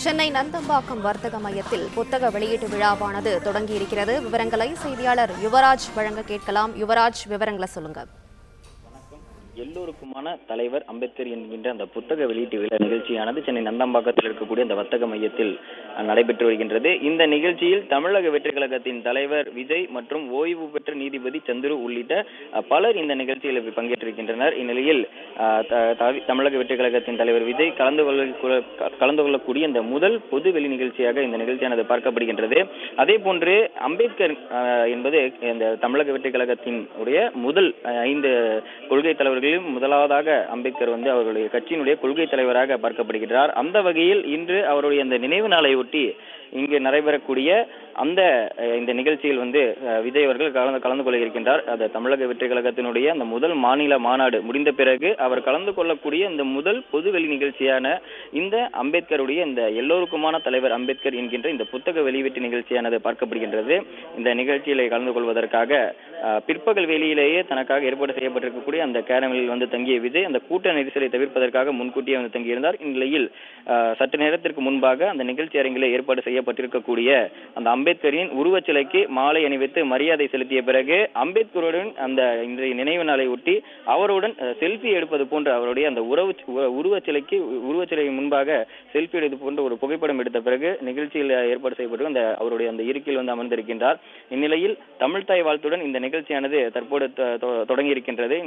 சென்னை நந்தம்பாக்கம் வர்த்தக மையத்தில் புத்தக வெளியீட்டு விழாவானது தொடங்கியிருக்கிறது. விவரங்களை செய்தியாளர் யுவராஜ் வழங்க கேட்கலாம். யுவராஜ், விவரங்களை சொல்லுங்க. எல்லோருக்குமான தலைவர் அம்பேத்கர் என்கின்ற அந்த புத்தக வெளியீட்டு விழா நிகழ்ச்சியானது சென்னை நந்தம்பாக்கத்தில் இருக்கக்கூடிய அந்த வர்த்தக மையத்தில் நடைபெற்று வருகின்றது. இந்த நிகழ்ச்சியில் தமிழக வெற்றி கழகத்தின் தலைவர் விஜய் மற்றும் ஓய்வு பெற்ற நீதிபதி சந்துரு உள்ளிட்ட பலர் இந்த நிகழ்ச்சியில் பங்கேற்றிருக்கின்றனர். இந்நிலையில் தமிழக வெற்றி கழகத்தின் தலைவர் விஜய் கலந்து கொள்ளக்கூடிய இந்த முதல் பொது வெளி நிகழ்ச்சியாக இந்த நிகழ்ச்சியானது பார்க்கப்படுகின்றது. அதே போன்று அம்பேத்கர் என்பது இந்த தமிழக வெற்றி கழகத்தின் உடைய முதல் 5 கொள்கை தலைவர்கள் முதலாவதாக அம்பேத்கர் அவருடைய கட்சியினுடைய கொள்கை தலைவராக பார்க்கப்படுகிறார். அந்த வகையில் இன்று அவருடைய அந்த நினைவு நாளை ஒட்டி இங்கு நடைபெறக்கூடிய இந்த நிகழ்ச்சியில் விஜய் அவர்கள் கலந்து கொள்ள இருக்கின்றார். அது தமிழக வெற்றி கழகத்தினுடைய அந்த முதல் மாநில மாநாடு முடிந்த பிறகு அவர் கலந்து கொள்ளக்கூடிய இந்த முதல் பொதுவெளி நிகழ்ச்சியான இந்த அம்பேத்கருடைய இந்த எல்லோருக்குமான தலைவர் அம்பேத்கர் என்கின்ற இந்த புத்தக வெளியீட்டு நிகழ்ச்சியானது பார்க்கப்படுகின்றது. இந்த நிகழ்ச்சியிலே கலந்து கொள்வதற்காக பிற்பகல் வேளையிலேயே தனக்காக ஏற்பாடு செய்யப்பட்டிருக்கக்கூடிய அந்த கேரமில் தங்கிய விஜய் அந்த கூட்ட நெரிசலை தவிர்ப்பதற்காக முன்கூட்டியே தங்கியிருந்தார். இந்நிலையில் சற்று நேரத்திற்கு முன்பாக அந்த நிகழ்ச்சி அரங்கிலே ஏற்பாடு செய்யப்பட்டிருக்கக்கூடிய அந்த அம்பேத்கரின் உருவச்சிலைக்கு மாலை அணிவித்து மரியாதை செலுத்திய பிறகு அம்பேத்கருடன் அந்த இன்றைய நினைவு நாளை ஒட்டி அவருடன் செல்ஃபி எடுப்பது போன்று அவருடைய அந்த உருவச்சிலை முன்பாக செல்ஃபி எடுப்பது போன்ற ஒரு புகைப்படம் எடுத்த பிறகு நிகழ்ச்சியில் ஏற்பாடு செய்யப்பட்டு அவருடைய அந்த இருக்கையில் அமர்ந்திருக்கின்றார். இந்நிலையில் தமிழ்தாய் வாழ்த்துடன் இந்த நிகழ்ச்சியானது தற்போது தொடங்கி இருக்கின்றது.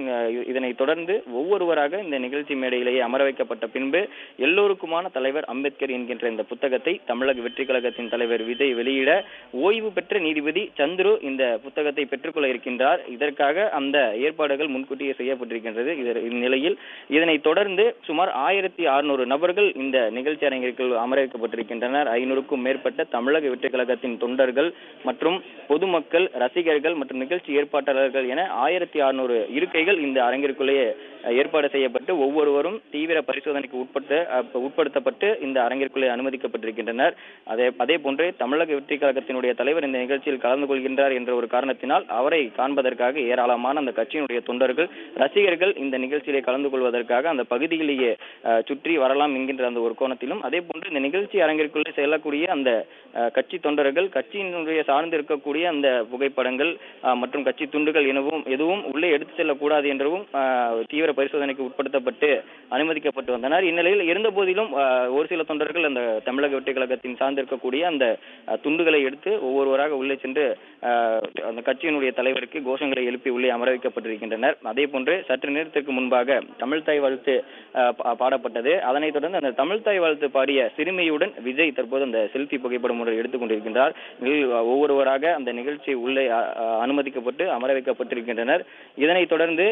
இதனைத் தொடர்ந்து ஒவ்வொருவராக இந்த நிகழ்ச்சி மேடையிலேயே அமர வைக்கப்பட்ட பின்பு எல்லோருக்குமான தலைவர் அம்பேத்கர் என்கின்ற இந்த புத்தகத்தை தமிழக வெற்றி கழகத்தின் தலைவர் விஜய் வெளியிட ஓய்வு பெற்ற நீதிபதி சந்துரு இந்த புத்தகத்தை பெற்றுக்கொள்ள இருக்கின்றார். இதற்காக அந்த ஏற்பாடுகள் முன்கூட்டியே செய்யப்பட்டிருக்கின்றது. இந்நிலையில் இதனைத் தொடர்ந்து சுமார் 1600 நபர்கள் இந்த நிகழ்ச்சி அரங்கிற்குள் அமர வைக்கப்பட்டிருக்கின்றனர். 500க்கும் மேற்பட்ட தமிழக வெற்றி கழகத்தின் தொண்டர்கள் மற்றும் பொதுமக்கள், ரசிகர்கள் மற்றும் நிகழ்ச்சி ஏற்பாட்டாளர்கள் என 1600 இருக்கைகள் இந்த அரங்கிற்குள்ளேயே ஏற்பாடு செய்யப்பட்டு ஒவ்வொருவரும் தீவிர பரிசோதனைக்கு உட்படுத்தப்பட்டு இந்த அரங்கிற்குள்ளே அனுமதிக்கப்பட்டிருக்கின்றனர். அதே போன்று தமிழக வெற்றி கழகத்தினுடைய தலைவர் இந்த நிகழ்ச்சியில் கலந்து கொள்கின்றார் என்ற ஒரு காரணத்தினால் அவரை காண்பதற்காக ஏராளமான அந்த கட்சியினுடைய தொண்டர்கள், ரசிகர்கள் இந்த நிகழ்ச்சியிலே கலந்து கொள்வதற்காக அந்த பகுதியிலேயே சுற்றி வரலாம் என்கின்ற அந்த ஒரு கோணத்திலும், அதே போன்று இந்த நிகழ்ச்சி அரங்கிற்குள்ளே செல்லக்கூடிய அந்த கட்சி தொண்டர்கள் கட்சியினுடைய சார்ந்து இருக்கக்கூடிய அந்த புகைப்படங்கள் மற்றும் கட்சி துண்டுகள் எதுவும் உள்ளே எடுத்து செல்லக்கூடாது என்றும் தீவிர பரிசோதனைக்கு உட்படுத்தப்பட்டு அனுமதிக்கப்பட்டு வந்தனர். இந்நிலையில் இருந்த போதிலும் ஒரு சில தொண்டர்கள் அந்த தமிழக வெற்றி கழகத்தின் சார்ந்து இருக்கக்கூடிய அந்த துண்டுகளை எடுத்து ஒவ்வொருவராக உள்ளே சென்று அந்த கட்சியினுடைய தலைவருக்கு கோஷங்களை எழுப்பி உள்ளே அமர வைக்கப்பட்டிருக்கின்றனர். அதே போன்று சற்று நேரத்திற்கு முன்பாக தமிழ்தாய் வாழ்த்து பாடப்பட்டது. அதனைத் தொடர்ந்து அந்த தமிழ்தாய் வாழ்த்து பாடிய சிறுமியுடன் விஜய் தற்போது அந்த செல்ஃபி புகைப்படம் ஒன்றை எடுத்துக் கொண்டிருக்கின்றார். ஒவ்வொருவராக அந்த நிகழ்ச்சி உள்ளே அனுமதிக்கப்பட்டு அமர வைக்கப்பட்டிருக்கின்றனர். இதனைத் தொடர்ந்து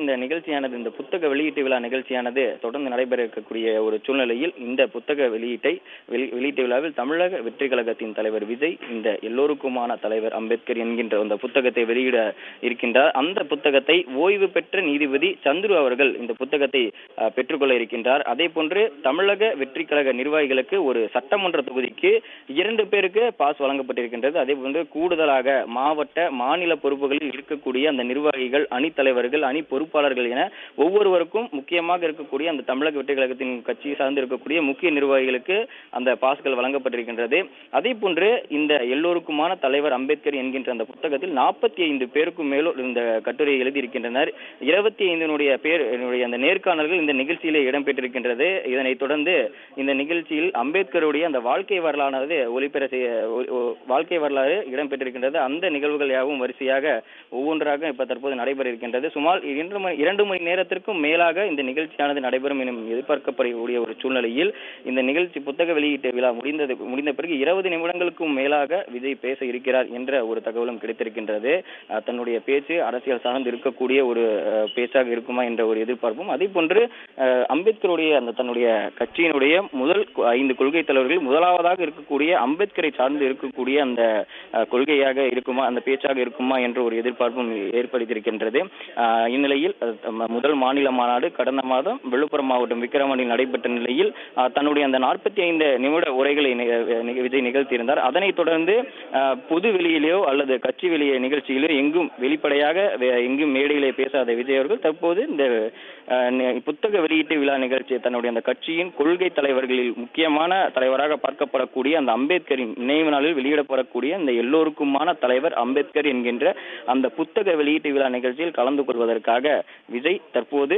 இந்த நிகழ்ச்சியானது, இந்த புத்தக வெளியீட்டு விழா நிகழ்ச்சியானது தொடர்ந்து நடைபெற இருக்கக்கூடிய ஒரு சூழ்நிலையில் இந்த புத்தக வெளியீட்டு விழாவில் தமிழக வெற்றி கழகத்தின் தலைவர் விஜய் இந்த எல்லோருக்குமான தலைவர் அம்பேத்கர் என்கின்ற அந்த புத்தகத்தை வெளியிட இருக்கின்றார். அந்த புத்தகத்தை ஓய்வு பெற்ற நீதிபதி சந்துரு அவர்கள் இந்த புத்தகத்தை பெற்றுக்கொள்ள இருக்கின்றார். அதே போன்று தமிழக வெற்றி கழக நிர்வாகிகளுக்கு ஒரு சட்டமன்ற தொகுதிக்கு 2 பேருக்கு பாஸ் வழங்கப்பட்டிருக்கின்றது. அதே போன்று கூடுதலாக மாவட்ட, மாநில பொறுப்புகளில் இருக்கக்கூடிய அந்த நிர்வாகிகள், அணி தலைவர்கள், அணி பொறுப்பாளர்கள் என ஒவ்வொருவருக்கும் முக்கியமாக இருக்கக்கூடிய அந்த தமிழக வெற்றி கழகத்தின் கட்சியை சார்ந்து இருக்கக்கூடிய முக்கிய நிர்வாகிகளுக்கு அந்த பாஸ்கள் வழங்கப்பட்டிருக்கின்றது. அதே போன்று இந்த எல்லோருக்குமான தலைவர் அம்பேத்கர் என்கின்ற அந்த புத்தகத்தில் 45 பேருக்கும் மேலும் இந்த கட்டுரையை எழுதியிருக்கின்றனர். 25 பேருடைய அந்த நேர்காணல்கள் இந்த நிகழ்ச்சியிலே இடம்பெற்றிருக்கின்றது. இதனைத் தொடர்ந்து இந்த நிகழ்ச்சியில் அம்பேத்கருடைய அந்த வாழ்க்கை வரலாறு இடம்பெற்றிருக்கின்றது. அந்த நிகழ்வுகள் யாவும் வரிசையாக ஒவ்வொன்றாக இப்ப தற்போது நடைபெற இருக்கின்றது. சுமார் 2 மணி நேரத்திற்கும் மேலாக இந்த நிகழ்ச்சியானது நடைபெறும் என எதிர்பார்க்கப்படக்கூடிய ஒரு சூழ்நிலையில் இந்த நிகழ்ச்சி புத்தக வெளியீட்டு விழா முடிந்த பிறகு 20 நிமிடங்களுக்கும் மேலாக விஜய் பேச இருக்கிறார் என்ற ஒரு தகவலும் கிடைத்திருக்கின்றது. தன்னுடைய பேச்சு அரசியல் சார்ந்து இருக்கக்கூடிய ஒரு பேச்சாக இருக்குமா என்ற ஒரு எதிர்பார்ப்பும், அதே போன்று அம்பேத்கருடைய அந்த தன்னுடைய கட்சியினுடைய முதல் 5 கொள்கை தலைவர்கள் முதலாவதாக இருக்கக்கூடிய அம்பேத்கரை சார்ந்து இருக்கக்கூடிய அந்த கொள்கையாக இருக்குமா, அந்த பேச்சாக இருக்குமா என்ற ஒரு எதிர்பார்ப்பும் ஏற்படுத்தியிருக்கின்றது. இந்நிலையில் முதல் மாநில மாநாடு கடந்த மாதம் விழுப்புரம் மாவட்டம் விக்கிரவாண்டியில் நடைபெற்ற நிலையில் தன்னுடைய அந்த 45 நிமிட உரைகளை விஜய் நிகழ்த்தியிருந்தார். அதனைத் தொடர்ந்து பொது வெளியிலேயோ அல்லது கட்சி வெளியே நிகழ்ச்சியிலோ எங்கும் வெளிப்படையாக எங்கும் மேடையிலே பேசாத விஜய் அவர்கள் தற்போது இந்த புத்தக வெளியீட்டு விழா நிகழ்ச்சி தன்னுடைய அந்த கட்சியின் கொள்கை தலைவர்களில் முக்கியமான தலைவராக பார்க்கப்படக்கூடிய அந்த அம்பேத்கரின் நினைவு நாளில் வெளியிடப்படக்கூடிய இந்த எல்லோருக்குமான தலைவர் அம்பேத்கர் என்கின்ற அந்த புத்தக வெளியீட்டு விழா நிகழ்ச்சியில் கலந்து கொள்வதற்காக விஜய் தற்போது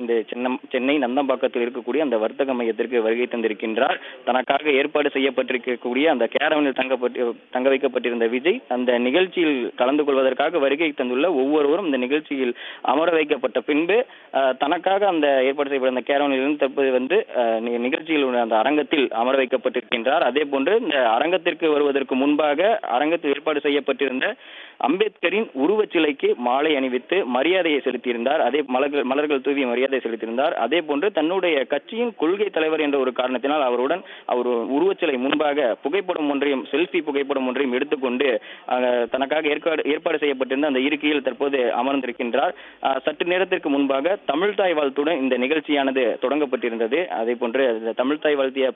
இந்த சென்னை நந்தம்பாக்கத்தில் இருக்கக்கூடிய அந்த வர்த்தக மையத்திற்கு வருகை தந்திருக்கின்றார். தனக்காக ஏற்பாடு செய்யப்பட்டிருக்கக்கூடிய அந்த கேரவனில் தங்க வைக்கப்பட்டிருந்த விஜய் அந்த நிகழ்ச்சியில் கலந்து கொள்வதற்காக வருகை தந்துள்ள ஒவ்வொருவரும் இந்த நிகழ்ச்சியில் அமர வைக்கப்பட்ட பின்பு தனக்காக அந்த ஏற்பாடு செய்யப்பட்ட அந்த கேரவனில் இருந்து தற்போது நிகழ்ச்சியில் உள்ள அந்த அரங்கத்தில் அமர வைக்கப்பட்டிருக்கின்றார். அதே போன்று இந்த அரங்கத்திற்கு வருவதற்கு முன்பாக அரங்கத்தில் ஏற்பாடு செய்யப்பட்டிருந்த அம்பேத்கரின் உருவச்சிலைக்கு மாலை அணிவித்து மரியாதையை செலுத்தியிருந்தார். அதே மலர்கள் தூவி மரியாதை செலுத்தியிருந்தார். அதே போன்று தன்னுடைய கட்சியின் கொள்கை தலைவர் என்ற ஒரு காரணத்தினால் அவருடன் அவர் உருவச்சிலை முன்பாக புகைப்படம் ஒன்றையும் செல்ஃபி புகைப்படம் ஒன்றையும் எடுத்துக்கொண்டு தனக்காக ஏற்பாடு செய்யப்பட்டிருந்த அந்த இருக்கையில் தற்போது அமர்ந்திருக்கின்றார். சற்று நேரத்திற்கு முன்பாக தமிழ் தாய் வாழ்த்துடன் இந்த நிகழ்ச்சியானது தொடங்கப்பட்டிருந்தது. அதே போன்று தமிழ் தாய் வாழ்த்திய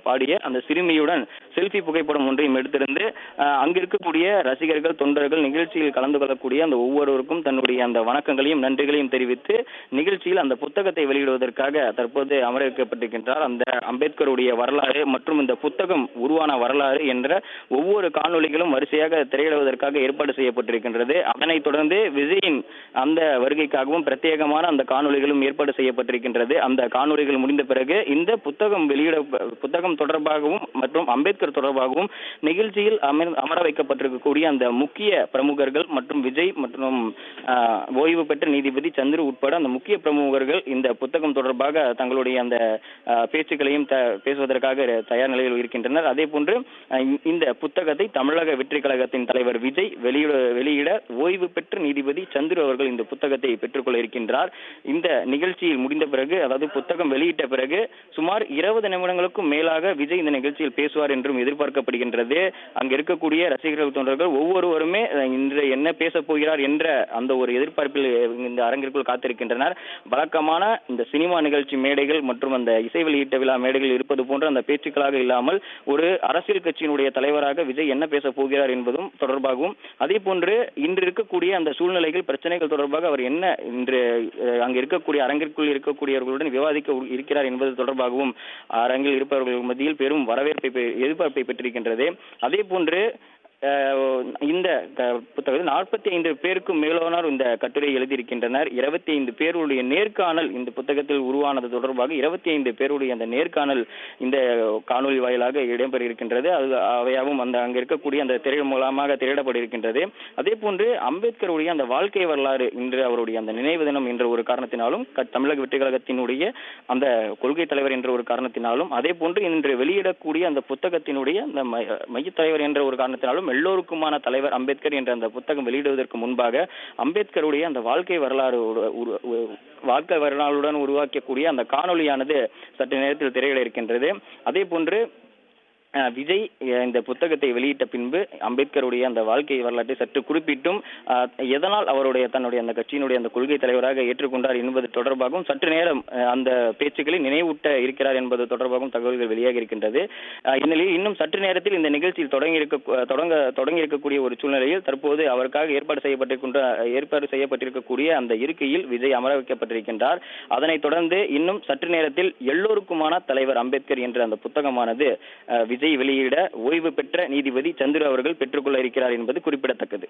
பாடிய அந்த சிறுமியுடன் செல்ஃபி புகைப்படம் ஒன்றையும் எடுத்திருந்து அங்கு இருக்கக்கூடிய ரசிகர்கள் தொண்டர்கள் நிகழ்ச்சியில் கலந்து கொள்ளக்கூடிய அந்த ஒவ்வொருவருக்கும் தன்னுடைய அந்த வணக்கங்களையும் நன்றிகளையும் தெரிவித்து நிகழ்ச்சியில் அந்த புத்தகத்தை வெளியிடுவதற்காக தற்போது அமர வைக்கப்பட்டிருக்கின்றார். அந்த அம்பேத்கருடைய வரலாறு மற்றும் இந்த புத்தகம் உருவான வரலாறு என்ற ஒவ்வொரு காணொலிகளும் வரிசையாக திரையிடுவதற்காக ஏற்பாடு செய்யப்பட்டிருக்கின்றது. அதனைத் தொடர்ந்து விஜயின் அந்த வருகைக்காகவும் பிரத்யேகமான அந்த காணொலிகளும் ஏற்பாடு செய்யப்பட்டிருக்கின்றது. அந்த காணொலிகள் முடிந்த பிறகு இந்த புத்தகம் தொடர்பாகவும் மற்றும் அம்பேத்கர் தொடர்பாகவும் நிகழ்ச்சியில் அமர வைக்கப்பட்டிருக்கக்கூடிய அந்த முக்கிய பிரமுகர்கள் மற்றும் விஜய் மற்றும் ஓய்வு பெற்ற நீதிபதி சந்திரு உட்பட அந்த முக்கிய பிரமுகர்கள் இந்த புத்தகம் தொடர்பாக தங்களுடைய அந்த பேச்சுக்களையும் பேசுவதற்காக தயார் நிலையில் இருக்கின்றனர். அதே போன்று இந்த புத்தகத்தை தமிழக வெற்றி கழகத்தின் தலைவர் விஜய் வெளியிட ஓய்வு பெற்ற நீதிபதி சந்திரு அவர்கள் இந்த புத்தகத்தை பெற்றுக்கொள்ள இருக்கின்றார். இந்த நிகழ்ச்சியில் முடிந்த பிறகு, அதாவது புத்தகம் வெளியிட்ட பிறகு சுமார் 20 நிமிடங்களுக்கும் மேலாக விஜய் இந்த நிகழ்ச்சியில் பேசுவார் என்றும் எதிர்பார்க்கப்படுகின்றது. அங்கு இருக்கக்கூடிய ரசிகர்கள் தொண்டர்கள் ஒவ்வொருவருமே இன்று என்ன பேச போகிறார் என்ற அந்த ஒரு எதிர்பார்ப்பில் இந்த அரங்கிற்குள் காத்திருக்கின்றனர். வழக்கமான இந்த சினிமா நிகழ்ச்சி மேடைகள் மற்றும் அந்த இசை வெளியீட்ட விழா மேடைகள் இருப்பது போன்ற அந்த பேச்சுக்களாக இல்லாமல் ஒரு அரசியல் கட்சியினுடைய தலைவராக விஜய் என்ன பேச போகிறார் என்பதும் தொடர்பாகவும், அதே போன்று இன்று இருக்கக்கூடிய அந்த சூழ்நிலைகள் பிரச்சனைகள் தொடர்பாக அவர் என்ன இன்று அங்கு இருக்கக்கூடிய அரங்கிற்குள் இருக்கக்கூடியவர்களுடன் விவாதிக்க இருக்கிறார் என்பது தொடர்பாகவும் அரங்கில் இருப்பவர்கள் மத்தியில் பெரும் எதிர்பார்ப்பை பெற்றிருக்கின்றது. அதே போன்று இந்த புத்தகத்தில் 45 பேருக்கும் மேலானோர் இந்த கட்டுரை எழுதியிருக்கின்றனர். 25 பேருடைய நேர்காணல் இந்த புத்தகத்தில் உருவானது தொடர்பாக 25 பேருடைய அந்த நேர்காணல் இந்த காணொலி வாயிலாக இடம்பெற இருக்கின்றது. அவையாவும் அங்கு இருக்கக்கூடிய அந்த திரை மூலமாக திரையிடப்பட இருக்கின்றது. அதே போன்று அம்பேத்கருடைய அந்த வாழ்க்கை வரலாறு இன்று அவருடைய அந்த நினைவு தினம் என்ற ஒரு காரணத்தினாலும் தமிழக வெற்றி கழகத்தினுடைய அந்த கொள்கை தலைவர் என்ற ஒரு காரணத்தினாலும், அதே போன்று இன்று வெளியிடக்கூடிய அந்த புத்தகத்தினுடைய அந்த மைய தலைவர் என்ற ஒரு காரணத்தினாலும் எல்லோருக்குமான தலைவர் அம்பேத்கர் என்ற அந்த புத்தகம் வெளியிடுவதற்கு முன்பாக அம்பேத்கருடைய அந்த வாழ்க்கை வரலாறுடன் உருவாக்கக்கூடிய அந்த காணொலியானது சற்று நேரத்தில் திரையிட இருக்கின்றது. அதே போன்று விஜய் இந்த புத்தகத்தை வெளியிட்ட பின்பு அம்பேத்கருடைய அந்த வாழ்க்கை வரலாற்றை சற்று குறிப்பிட்டும் எதனால் தன்னுடைய அந்த கட்சியினுடைய அந்த கொள்கை தலைவராக ஏற்றுக்கொண்டார் என்பது தொடர்பாகவும் சற்று நேரம் அந்த பேச்சுக்களை நினைவூட்ட இருக்கிறார் என்பது தொடர்பாகவும் தகவல்கள் வெளியாக இருக்கின்றது. இந்நிலையில் இன்னும் சற்று நேரத்தில் இந்த நிகழ்ச்சியில் தொடங்கி இருக்கக்கூடிய ஒரு சூழ்நிலையில் தற்போது அவருக்காக ஏற்பாடு செய்யப்பட்டிருக்கக்கூடிய அந்த இருக்கையில் விஜய் அமர வைக்கப்பட்டிருக்கின்றார். அதனைத் தொடர்ந்து இன்னும் சற்று நேரத்தில் எல்லோருக்குமான தலைவர் அம்பேத்கர் என்ற அந்த புத்தகமானது விஜய் வெளியிட ஓய்வு பெற்ற நீதிபதி சந்திரு அவர்கள் பெற்றுக்கொள்ள இருக்கிறார் என்பது குறிப்பிடத்தக்கது.